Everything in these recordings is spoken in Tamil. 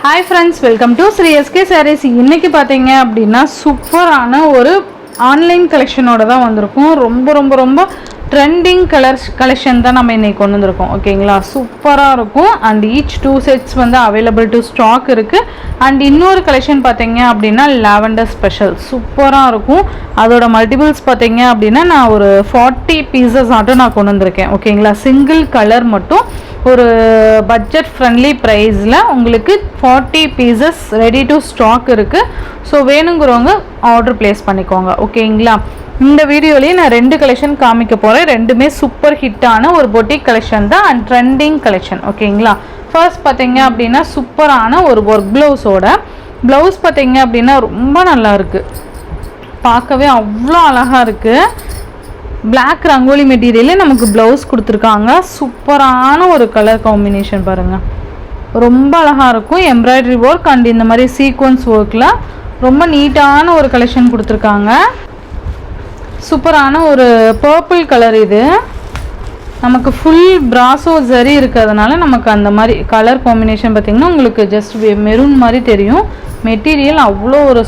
Hi friends, welcome to Sri SK Sarees. இன்னைக்கு பாத்தீங்க அப்படினா சூப்பரான ஒரு ஆன்லைன் கலெக்ஷனோட தான் வந்திருக்கும். ரொம்ப ட்ரெண்டிங் கலெக்ஷன் தான் நம்ம இன்னைக்கு கொண்டு வந்திருக்கோம். ஓகேங்களா, சூப்பராக இருக்கும். அண்ட் ஈச் 2 sets வந்து அவைலபிள் டு ஸ்டாக் இருக்குது. அண்ட் இன்னொரு கலெக்ஷன் பார்த்தீங்க அப்படின்னா லாவெண்டர் ஸ்பெஷல் சூப்பராக இருக்கும். அதோட மல்டிபிள்ஸ் பார்த்தீங்க அப்படின்னா நான் ஒரு 40 பீசஸ் ஆட்டும் நான் கொண்டு வந்திருக்கேன். ஓகேங்களா, சிங்கிள் கலர் மட்டும் ஒரு பட்ஜெட் ஃப்ரெண்ட்லி ப்ரைஸில் உங்களுக்கு 40 பீசஸ் ரெடி டு ஸ்டாக் இருக்குது. ஸோ வேணுங்கிறவங்க ஆர்டர் ப்ளேஸ் பண்ணிக்கோங்க. ஓகேங்களா, இந்த வீடியோலேயே நான் 2 கலெக்ஷன் காமிக்க போகிறேன். ரெண்டுமே சூப்பர் ஹிட்டான ஒரு பொட்டிக் கலெக்ஷன் தான் அண்ட் ட்ரெண்டிங் கலெக்ஷன். ஓகேங்களா, ஃபர்ஸ்ட் பார்த்தீங்க அப்படின்னா சூப்பரான ஒரு ஒர்க் ப்ளவுஸ் பார்த்தீங்க அப்படின்னா ரொம்ப நல்லா இருக்குது, பார்க்கவே அவ்வளோ அழகாக இருக்குது. பிளாக் ரங்கோலி மெட்டீரியலே நமக்கு ப்ளவுஸ் கொடுத்துருக்காங்க. சூப்பரான ஒரு கலர் காம்பினேஷன் பாருங்கள், ரொம்ப அழகாக இருக்கும். எம்ப்ராய்டரி ஒர்க் அண்ட் இந்த மாதிரி சீக்வன்ஸ் ஒர்க்கில் ரொம்ப நீட்டான ஒரு கலெக்ஷன் கொடுத்துருக்காங்க. சூப்பரான ஒரு பர்பிள் கலர், இது நமக்கு ஃபுல் பிராசோ ஜரி இருக்கிறதுனால நமக்கு அந்த மாதிரி கலர் காம்பினேஷன் பார்த்திங்கன்னா உங்களுக்கு ஜஸ்ட் மெரூன் மாதிரி தெரியும். மெட்டீரியல் அவ்வளோ ஒரு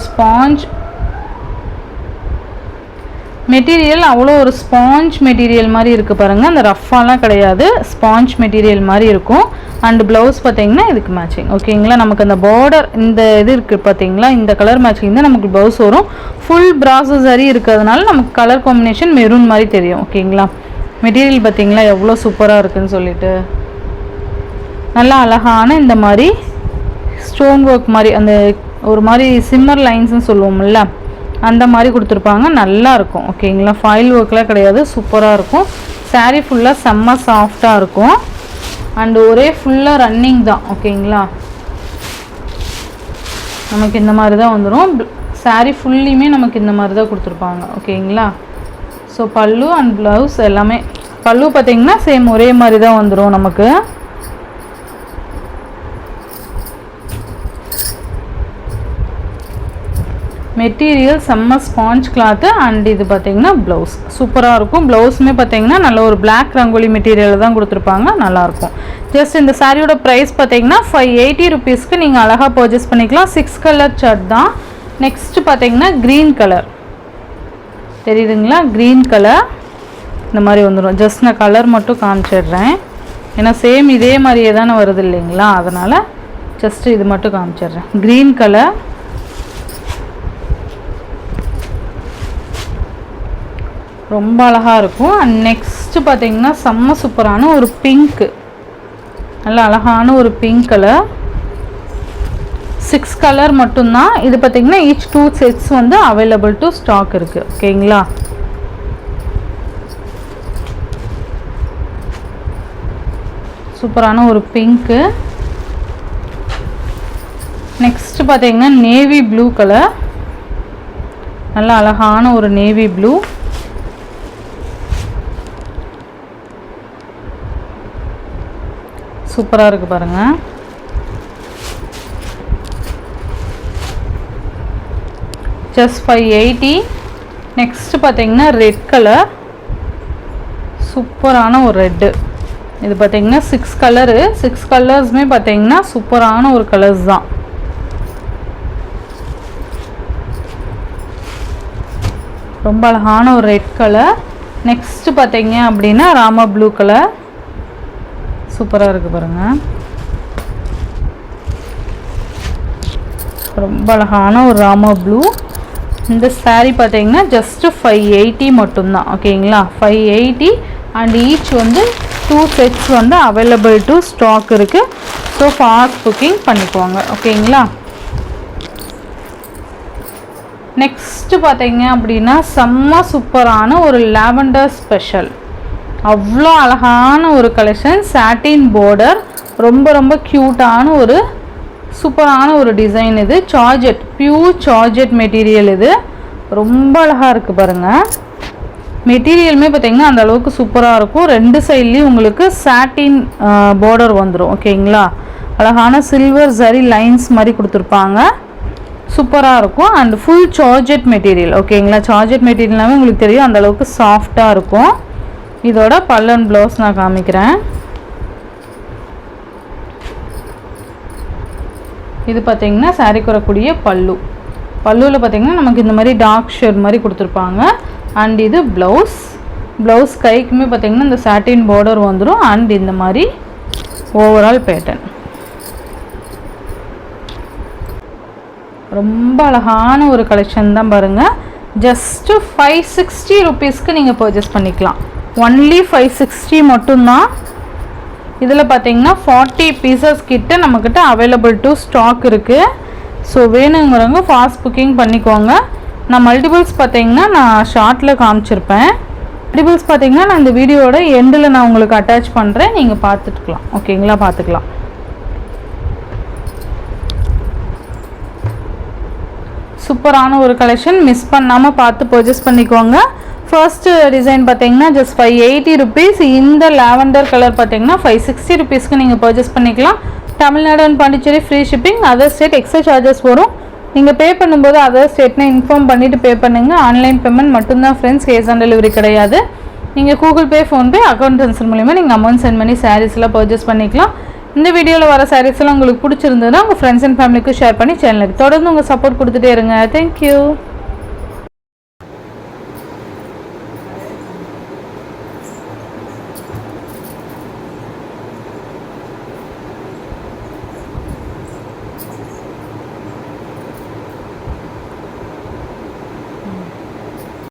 ஸ்பாஞ்ச் மெட்டீரியல் மாதிரி இருக்குது பாருங்கள். அந்த ரஃப்பாலாம் கிடையாது, ஸ்பாஞ்ச் மெட்டீரியல் மாதிரி இருக்கும். அண்ட் ப்ளவுஸ் பார்த்தீங்கன்னா இதுக்கு மேட்சிங். ஓகேங்களா, நமக்கு அந்த பார்டர் இந்த இது இருக்குது பார்த்தீங்களா, இந்த கலர் மேட்சிங் தான் நமக்கு ப்ளவுஸ் வரும். ஃபுல் பிராசோ சரி இருக்கிறதுனால நமக்கு கலர் காம்பினேஷன் மெரூன் மாதிரி தெரியும். ஓகேங்களா, மெட்டீரியல் பார்த்தீங்களா எவ்வளோ சூப்பராக இருக்குதுன்னு சொல்லிட்டு நல்லா அழகான இந்த மாதிரி ஸ்டோன் ஒர்க் மாதிரி அந்த ஒரு மாதிரி சிம்மர் லைன்ஸ்னு சொல்லுவோம்ல அந்த மாதிரி கொடுத்துருப்பாங்க. நல்லா இருக்கும். ஓகேங்களா, ஃபாயில் ஒர்க்லாம் கிடையாது, சூப்பராக இருக்கும். சாரீ ஃபுல்லாக செம்ம சாஃப்டாக இருக்கும். அண்டு ஒரே ஃபுல்லாக ரன்னிங் தான். ஓகேங்களா, நமக்கு இந்த மாதிரி தான் வந்துடும். சாரீ ஃபுல்லியுமே நமக்கு இந்த மாதிரி தான் கொடுத்துருப்பாங்க. ஓகேங்களா, ஸோ பல்லு அண்ட் ப்ளவுஸ் எல்லாமே, பல்லு பார்த்திங்கன்னா சேம் ஒரே மாதிரி தான் வந்துடும் நமக்கு. மெட்டீரியல் செம்ம ஸ்பாஞ்ச் கிளாத்து அண்ட் இது பார்த்திங்கன்னா ப்ளவுஸ் சூப்பராக இருக்கும். ப்ளவுஸுமே பார்த்திங்கன்னா நல்ல ஒரு பிளாக் ரங்கோலி மெட்டீரியல் தான் கொடுத்துருப்பாங்க, நல்லாயிருக்கும். ஜஸ்ட் இந்த சாரியோட ப்ரைஸ் பார்த்திங்கன்னா 580 ருபீஸ்க்கு நீங்கள் அழகாக பர்ச்சேஸ் பண்ணிக்கலாம். 6 கலர் சார்ட் தான். நெக்ஸ்ட்டு பார்த்திங்கன்னா க்ரீன் கலர் தெரியுதுங்களா, க்ரீன் கலர் இந்த மாதிரி வந்துடும். ஜஸ்ட் நான் கலர் மட்டும் காமிச்சிடுறேன், ஏன்னா சேம் இதே மாதிரியே தானே வருது இல்லைங்களா, அதனால் ஜஸ்ட்டு இது மட்டும் காமிச்சிடுறேன். க்ரீன் கலர் ரொம்ப அழகாக இருக்கும். அண்ட் நெக்ஸ்ட்டு பார்த்திங்கன்னா செம்ம சூப்பரான ஒரு பிங்க்கு, நல்லா அழகான ஒரு பிங்க் கலர். 6 கலர் மட்டும்தான் இது. பார்த்திங்கன்னா ஈச் 2 sets வந்து அவைலபிள் டு ஸ்டாக் இருக்குது. ஓகேங்களா, சூப்பரான ஒரு பிங்க்கு. நெக்ஸ்ட்டு பார்த்திங்கன்னா நேவி ப்ளூ கலர், நல்லா அழகான ஒரு நேவி ப்ளூ. சூப்பராக இருக்குது பாருங்கள். ஜஸ்ட் 580. நெக்ஸ்ட்டு பார்த்தீங்கன்னா ரெட் கலர், சூப்பரான ஒரு ரெட்டு. இது பார்த்தீங்கன்னா 6 கலரு, 6 கலர்ஸுமே பார்த்தீங்கன்னா சூப்பரான ஒரு கலர்ஸ் தான். ரொம்ப அழகான ஒரு ரெட் கலர். நெக்ஸ்ட்டு பார்த்தீங்க அப்படின்னா ராமா ப்ளூ கலர், சூப்பராக இருக்குது பாருங்கள். ரொம்ப அழகான ஒரு ராமா ப்ளூ. இந்த சாரீ பார்த்தீங்கன்னா ஜஸ்ட்டு 580 மட்டும்தான். ஓகேங்களா, 580 அண்ட் ஈச் வந்து 2 sets வந்து அவைலபிள் டு ஸ்டாக் இருக்குது. ஸோ ஃபாஸ்ட் புக்கிங் பண்ணிக்குவாங்க. ஓகேங்களா, நெக்ஸ்ட்டு பார்த்தீங்க அப்படின்னா செம்ம சூப்பரான ஒரு லாவெண்டர் ஸ்பெஷல், அவ்வளோ அழகான ஒரு கலெக்ஷன். சாட்டின் பார்டர், ரொம்ப க்யூட்டான ஒரு சூப்பரான ஒரு டிசைன். இது சார்ஜெட், பியூர் சார்ஜெட் மெட்டீரியல். இது ரொம்ப அழகாக இருக்குது பாருங்கள். மெட்டீரியலுமே பார்த்திங்கன்னா அந்த அளவுக்கு சூப்பராக இருக்கும். 2 சைட்லேயும் உங்களுக்கு சாட்டின் பார்டர் வந்துடும். ஓகேங்களா, அழகான சில்வர் ஜரி லைன்ஸ் மாதிரி கொடுத்துருப்பாங்க, சூப்பராக இருக்கும். And full சார்ஜெட் material. ஓகேங்களா, சார்ஜெட் மெட்டீரியல்னாவே உங்களுக்கு தெரியும் அந்த அளவுக்கு சாஃப்டாக இருக்கும். இதோட பல்லன் ப்ளவுஸ் நான் காமிக்கிறேன். இது பார்த்தீங்கன்னா சாரீக்கு வரக்கூடிய பல்லு. பல்லுவில் பார்த்தீங்கன்னா நமக்கு இந்த மாதிரி டார்க் ஷேட் மாதிரி கொடுத்துருப்பாங்க. அண்ட் இது ப்ளவுஸ் கைக்குமே பார்த்தீங்கன்னா இந்த சாட்டின் பார்டர் வந்துடும். அண்ட் இந்த மாதிரி ஓவரால் பேட்டர்ன் ரொம்ப அழகான ஒரு கலெக்ஷன் தான் பாருங்கள். ஜஸ்ட்டு 560 ருபீஸ்க்கு நீங்கள் பர்ச்சேஸ் பண்ணிக்கலாம். ஒன்லி 560 மட்டும்தான். இதில் பார்த்தீங்கன்னா 40 பீசஸ் கிட்ட நம்மக்கிட்ட அவைலபிள் டு ஸ்டாக் இருக்குது. ஸோ வேணுங்கிறவங்க ஃபாஸ்ட் புக்கிங் பண்ணிக்கோங்க. நான் மல்டிபிள்ஸ் பார்த்தீங்கன்னா நான் ஷார்ட்டில் காமிச்சிருப்பேன். மல்டிபிள்ஸ் பார்த்தீங்கன்னா நான் இந்த வீடியோட எண்டில் நான் உங்களுக்கு அட்டாச் பண்ணுறேன், நீங்கள் பார்த்துக்கலாம். ஓகேங்களா, பார்த்துக்கலாம். சூப்பரான ஒரு கலெக்ஷன், மிஸ் பண்ணாமல் பார்த்து பர்ச்சேஸ் பண்ணிக்கோங்க. ஃபர்ஸ்ட்டு டிசைன் பார்த்தீங்கன்னா ஜஸ்ட் 580 ருபீஸ். இந்த லாவெண்டர் கலர் பார்த்தீங்கன்னா 560 ருபீஸ்க்கு நீங்கள் பர்ச்சேஸ் பண்ணிக்கலாம். Tamil Nadu and Pondicherry free shipping. Other state extra charges வரும். நீங்கள் பே பண்ணும்போது அதர் ஸ்டேட்னு இன்ஃபார்ம் பண்ணிவிட்டு பே பண்ணுங்கள். ஆன்லைன் பேமெண்ட் மட்டும்தான் ஃப்ரெண்ட்ஸ், கேஷ் ஆன் டெலிவரி கிடையாது. நீங்கள் Google Pay, PhonePe, account transfer மூலிமா நீங்கள் அமௌண்ட் சென்ட் பண்ணி சாரீஸ்லாம் பர்ச்சேஸ் பண்ணிக்கலாம். இந்த வீடியோவில் வர சாரீஸ் எல்லாம் உங்களுக்கு பிடிச்சிருந்ததுன்னா உங்கள் ஃப்ரெண்ட்ஸ் அண்ட் ஃபேமிலிக்கு ஷேர் பண்ணி சேனலுக்கு தொடர்ந்து உங்கள் சப்போர்ட் கொடுத்துட்டே இருங்க. தேங்க்யூ.